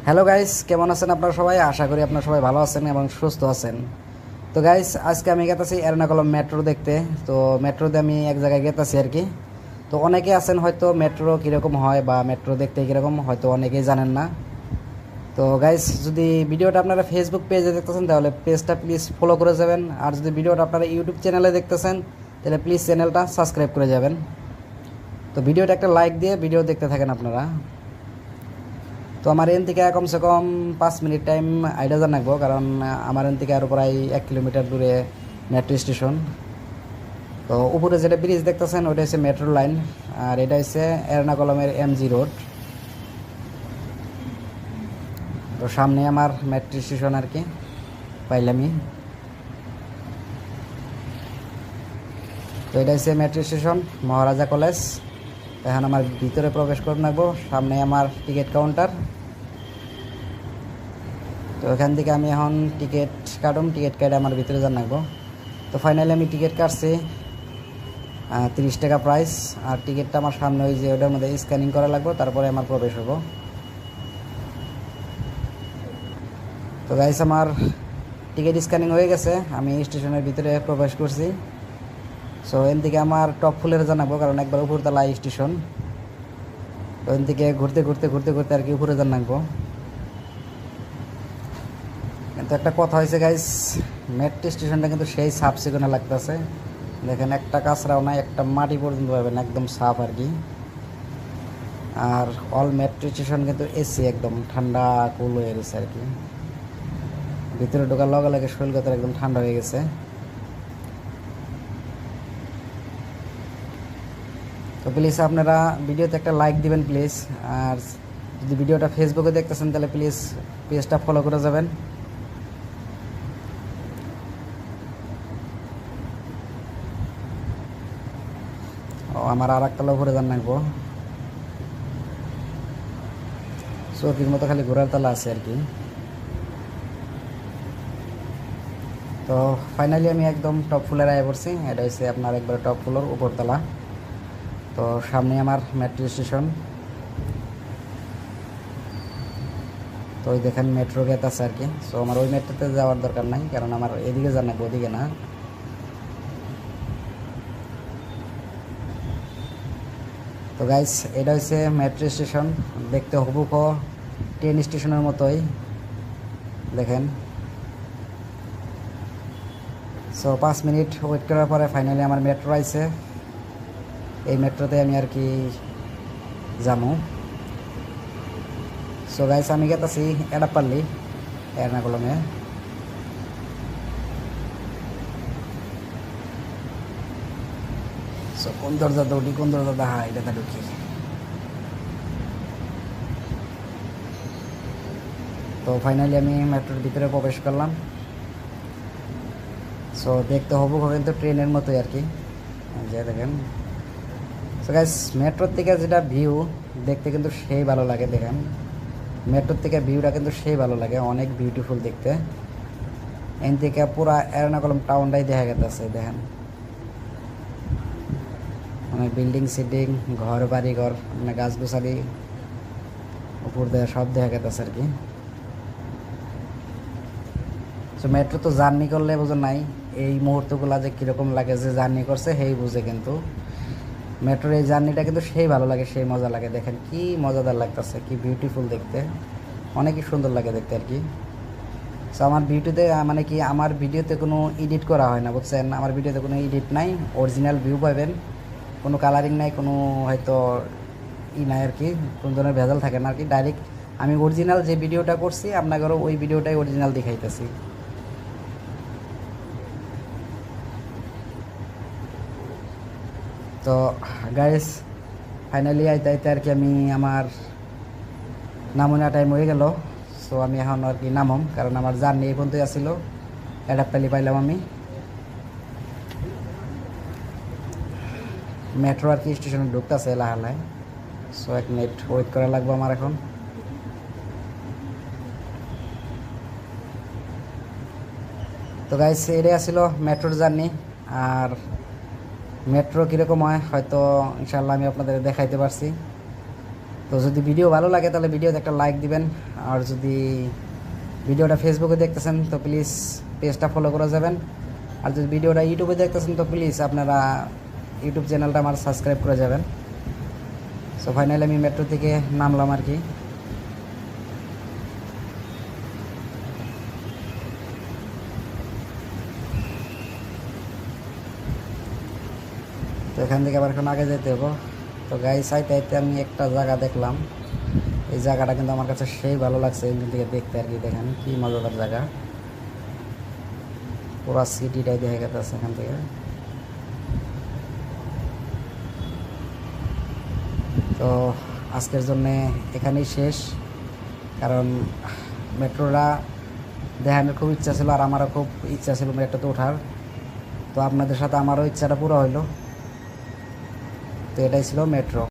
Hello guys, কেমন আছেন আপনারা সবাই? আশা করি আপনারা সবাই ভালো আছেন এবং সুস্থ আছেন। তো গাইস, আজকে আমি গেতাছি এর্নাকুলাম মেট্রো দেখতে। তো মেট্রোতে আমি এক জায়গায় গেতাছি আর কি। তো অনেকে আছেন হয়তো মেট্রো কীরকম হয় বা মেট্রো দেখতে কীরকম হয়তো অনেকেই জানেন না। তো গাইস, যদি ভিডিওটা আপনারা ফেসবুক পেজে দেখতেছেন তাহলে পেজটা প্লিজ ফলো করে যাবেন, আর যদি ভিডিওটা আপনারা ইউটিউব চ্যানেলে দেখতেছেন তাহলে প্লিজ চ্যানেলটা সাবস্ক্রাইব করে যাবেন। তো ভিডিওটা একটা লাইক দিয়ে ভিডিও দেখতে থাকেন আপনারা। তো আমার এন থেকে কমসে কম 5 মিনিট টাইম আইডা জান লাগবো, কারণ আমার এন থেকে আরও প্রায় 1 কিলোমিটার দূরে মেট্রো স্টেশন। তো উপরে যেটা ব্রিজ দেখতেছেন ওইটা হচ্ছে মেট্রো লাইন, আর এটা হচ্ছে এর্নাকুলামের MG রোড। তো সামনে আমার মেট্রো স্টেশন আর কি পাইলামই। তো এটা হচ্ছে মেট্রো স্টেশন মহারাজা কলেজ। এখন আমার ভিতরে প্রবেশ করে নেবো, সামনে আমার টিকিট কাউন্টার। তো এখান থেকে আমি এখন টিকিট কেটে আমার ভিতরে যান লাগবো। তো ফাইনালি আমি টিকিট কাটছি 30 টাকা প্রাইস, আর টিকিটটা আমার সামনে ওই যে ওটার মধ্যে স্ক্যানিং করা লাগবে, তারপরে আমার প্রবেশ হবো। তো গাইস, আমার টিকিট স্ক্যানিং হয়ে গেছে, আমি স্টেশনের ভিতরে প্রবেশ করছি। সো এন থেকে আমার টপ ফ্লোরে জানাবো, কারণ একবার উপরতলা স্টেশন। তো এন থেকে ঘুরতে ঘুরতে ঘুরতে ঘুরতে আর কি উপরে জানাবো। কিন্তু একটা কথা হয়েছে গাইস, মেট্রো স্টেশনটা কিন্তু সেই সাফ সিকুনে লাগতেছে। দেখেন, একটা কাঁচরাও নাই, একটা মাটি পর্যন্ত পাবেন, একদম সাফ আর কি। আর অল মেট্রো স্টেশন কিন্তু এসি, একদম ঠান্ডা কুল হয়ে গেছে আর কি। ভিতরে ঢোকার লগে লগে শরীর একদম ঠান্ডা হয়ে গেছে। তো প্লিজ আপনারা ভিডিওতে একটা লাইক দিবেন প্লিজ, আর যদি ভিডিওটা ফেসবুকে দেখতেছেন তাহলে প্লিজ পেজটা ফলো করে যাবেন। ও আমার আর একটা উপরে যান লাগবো, চৌকির মতো খালি ঘোরার তালা আছে আর কি। তো ফাইনালি আমি একদম টপ ফ্লোরে আয় পড়ছি, এটা হচ্ছে আপনার একবার টপ ফ্লোর উপরতলা। তো সামনে আমার মেট্রো স্টেশন। তো ওই দেখেন মেট্রো গেট আছে আর কি। সো আমার ওই মেট্রোতে যাওয়ার দরকার নাই, কারণ আমার এদিকে যান না, ওদিকে না। তো গাইস, এটা হচ্ছে মেট্রো স্টেশন, দেখতে হুবহু ট্রেন স্টেশনের মতোই দেখেন। সো 5 মিনিট ওয়েট করার পরে ফাইনালি আমার মেট্রো আইছে। এই মেট্রোতে আমি আর কি যাবো। সো গাইস, আমি গেতাছি এডাপাল্লি এর্নাকুলামে। সো কোন দরজা দৌড়ি, কোন দরজা দেখা এটাতে ঢুকি। তো ফাইনালি আমি মেট্রোর ভিতরে প্রবেশ করলাম। সো দেখতে হবো কিন্তু ট্রেনের মতোই আর কি, যে দেখেন। সো গাইস, মেট্রোর থেকে যেটা ভিউ দেখতে কিন্তু সেই ভালো লাগে। দেখেন, মেট্রোর থেকে ভিউটা কিন্তু সেই ভালো লাগে, অনেক বিউটিফুল দেখতে। এন থেকে পুরা এর্নাকুলাম টাউনটাই দেখা গেছে। দেখেন, অনেক বিল্ডিং সিল্ডিং, ঘর বাড়ি ঘর, মানে গাছগাছালি উপর দিয়ে সব দেখা গেছে আর কি। সো মেট্রো তো জার্নি করলে বোঝেন নাই এই মুহূর্তগুলো যে কীরকম লাগে, যে জার্নি করছে সেই বুঝে। কিন্তু মেট্রোর এই জার্নিটা কিন্তু সেই ভালো লাগে, সেই মজা লাগে। দেখেন কি মজাদার লাগতেছে, কি বিউটিফুল দেখতে, অনেকই সুন্দর লাগে দেখতে আর কি। সো আমার ভিডিওতে মানে কি আমার ভিডিওতে কোনো এডিট করা হয় না, বুঝছেন? আমার ভিডিওতে কোনো এডিট নাই, অরিজিনাল ভিউ পাবেন, কোনো কালারিং নাই, কোনো হয়তো নাই আর কি, কোনো ধরনের ভেজাল থাকে না আর কি। ডাইরেক্ট আমি অরিজিনাল যে ভিডিওটা করছি আপনাদেরও ওই ভিডিওটাই অরিজিনাল দেখাইতেছি। তো গাইস, ফাইনালি আইতে আইতে আর কি আমি আমার নামনা টাইম হয়ে গেল। সো আমি এখন আর কি নামম, কারণ আমার জার্নি এই পর্যন্তই আসছিল। এডাপ্টালি পাইলাম আমি মেট্রো আর কি স্টেশনে ঢুকতেছে লাহালায়। সো 1 মিনিট ওয়েট করা লাগবে আমার এখন। তো গাইস, এটাই আসছিল মেট্রোর জার্নি। আর মেট্রো কীরকম হয় হয়তো ইনশাল্লাহ আমি আপনাদের দেখাইতে পারছি। তো তো যদি ভিডিও ভালো লাগে তাহলে ভিডিওতে একটা লাইক দিবেন, আর যদি ভিডিওটা ফেসবুকে দেখতেছেন তো প্লিজ পেজটা ফলো করে যাবেন, আর যদি ভিডিওটা ইউটিউবে দেখতেছেন তো প্লিজ আপনারা ইউটিউব চ্যানেলটা আমার সাবস্ক্রাইব করে যাবেন। সো ফাইনালি আমি মেট্রো থেকে নামলাম আর কি। তো এখান থেকে আবার এখন আগে যেতে হবো। তো গাইস আইতে আইতে আমি একটা জায়গা দেখলাম, এই জায়গাটা কিন্তু আমার কাছে সেই ভালো লাগছে এখান থেকে দেখতে আর কি। দেখেন কি মজাদার জায়গা, পুরা সিটিটাই দেখা গেছে এখান থেকে। তো আজকের জন্যে এখানেই শেষ, কারণ মেট্রোটা দেখানোর খুব ইচ্ছা ছিল, আর আমারও খুব ইচ্ছা ছিল মেট্রোতে ওঠার। তো আপনাদের সাথে আমারও ইচ্ছাটা পুরো হইলো। তো এটাই ছিল মেট্রো।